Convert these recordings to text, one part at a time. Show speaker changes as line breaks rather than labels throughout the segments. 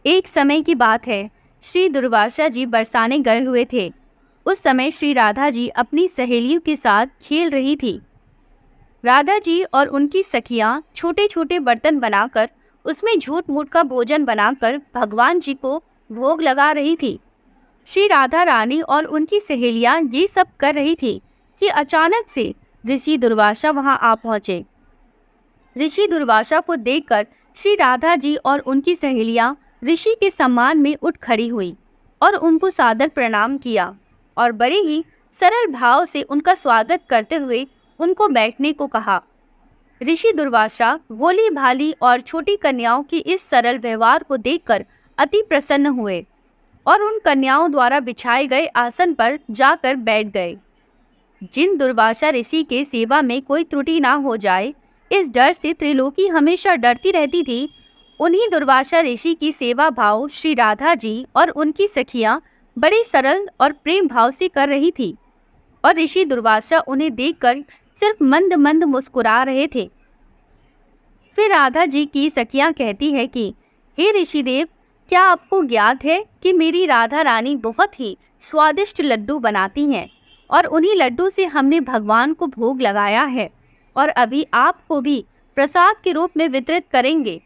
एक समय की बात है, श्री दुर्वासा जी बरसाने गए हुए थे। उस समय श्री राधा जी अपनी सहेलियों के साथ खेल रही थी। राधा जी और उनकी सखियां छोटे छोटे बर्तन बनाकर उसमें झूठ मूठ का भोजन बनाकर भगवान जी को भोग लगा रही थी। श्री राधा रानी और उनकी सहेलियां ये सब कर रही थी कि अचानक से ऋषि दुर्वासा वहां आ पहुंचे। ऋषि दुर्वासा को देखकर श्री राधा जी और उनकी सहेलियां ऋषि के सम्मान में उठ खड़ी हुई और उनको सादर प्रणाम किया और बड़े ही सरल भाव से उनका स्वागत करते हुए उनको बैठने को कहा। ऋषि दुर्वासा भोली भाली और छोटी कन्याओं की इस सरल व्यवहार को देखकर अति प्रसन्न हुए और उन कन्याओं द्वारा बिछाए गए आसन पर जाकर बैठ गए। जिन दुर्वासा ऋषि के सेवा में कोई त्रुटि ना हो जाए, इस डर से त्रिलोकी हमेशा डरती रहती थी, उन्हीं दुर्वासा ऋषि की सेवा भाव श्री राधा जी और उनकी सखियां बड़ी सरल और प्रेम भाव से कर रही थी और ऋषि दुर्वासा उन्हें देखकर सिर्फ मंद मंद मुस्कुरा रहे थे। फिर राधा जी की सखियां कहती है कि हे ऋषिदेव, क्या आपको ज्ञात है कि मेरी राधा रानी बहुत ही स्वादिष्ट लड्डू बनाती हैं और उन्हीं लड्डू से हमने भगवान को भोग लगाया है और अभी आपको भी प्रसाद के रूप में वितरित करेंगे।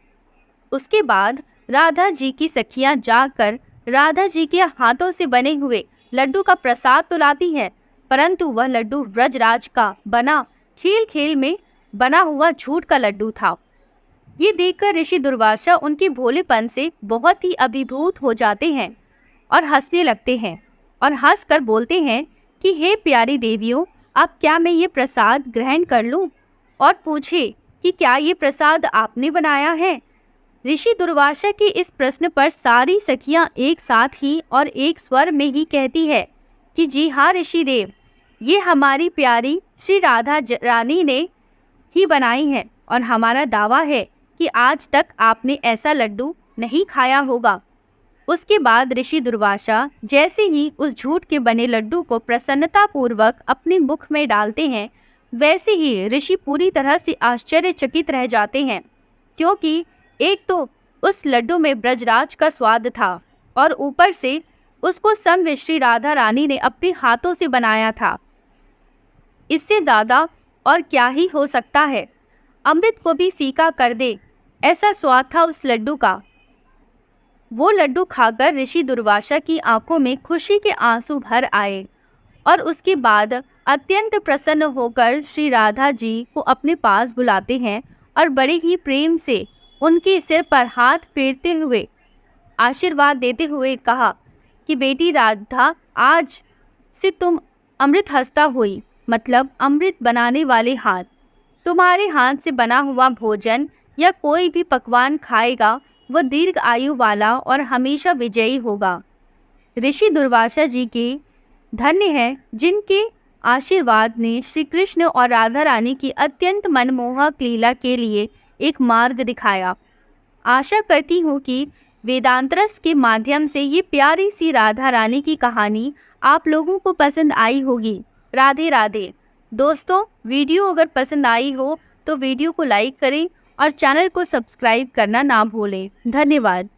उसके बाद राधा जी की सखियां जाकर राधा जी के हाथों से बने हुए लड्डू का प्रसाद तो लाती है, परंतु वह लड्डू व्रजराज का बना खेल खेल में बना हुआ झूठ का लड्डू था। ये देखकर ऋषि दुर्वासा उनके भोलेपन से बहुत ही अभिभूत हो जाते हैं और हंसने लगते हैं और हंसकर बोलते हैं कि हे प्यारी देवियों, अब क्या मैं ये प्रसाद ग्रहण कर लूं? और पूछे कि क्या ये प्रसाद आपने बनाया है? ऋषि दुर्वासा के इस प्रश्न पर सारी सखियां एक साथ ही और एक स्वर में ही कहती है कि जी हाँ ऋषि देव, ये हमारी प्यारी श्री राधा रानी ने ही बनाई है और हमारा दावा है कि आज तक आपने ऐसा लड्डू नहीं खाया होगा। उसके बाद ऋषि दुर्वासा जैसे ही उस झूठ के बने लड्डू को प्रसन्नता पूर्वक अपने मुख में डालते हैं, वैसे ही ऋषि पूरी तरह से आश्चर्यचकित रह जाते हैं, क्योंकि एक तो उस लड्डू में ब्रजराज का स्वाद था और ऊपर से उसको स्वयं श्री राधा रानी ने अपने हाथों से बनाया था। इससे ज़्यादा और क्या ही हो सकता है? अमृत को भी फीका कर दे, ऐसा स्वाद था उस लड्डू का। वो लड्डू खाकर ऋषि दुर्वासा की आंखों में खुशी के आंसू भर आए और उसके बाद अत्यंत प्रसन्न होकर श्री राधा जी को अपने पास बुलाते हैं और बड़े ही प्रेम से उनके सिर पर हाथ फेरते हुए आशीर्वाद देते हुए कहा कि बेटी राधा, आज से तुम अमृत हस्ता हुई, मतलब अमृत बनाने वाले हाथ। तुम्हारे हाथ से बना हुआ भोजन या कोई भी पकवान खाएगा वह दीर्घ आयु वाला और हमेशा विजयी होगा। ऋषि दुर्वासा जी के धन्य हैं जिनके आशीर्वाद ने श्री कृष्ण और राधा रानी की अत्यंत मनमोहक लीला के लिए एक मार्ग दिखाया। आशा करती हूँ कि वेदांतरस के माध्यम से ये प्यारी सी राधा रानी की कहानी आप लोगों को पसंद आई होगी। राधे राधे। दोस्तों, वीडियो अगर पसंद आई हो तो वीडियो को लाइक करें और चैनल को सब्सक्राइब करना ना भूलें। धन्यवाद।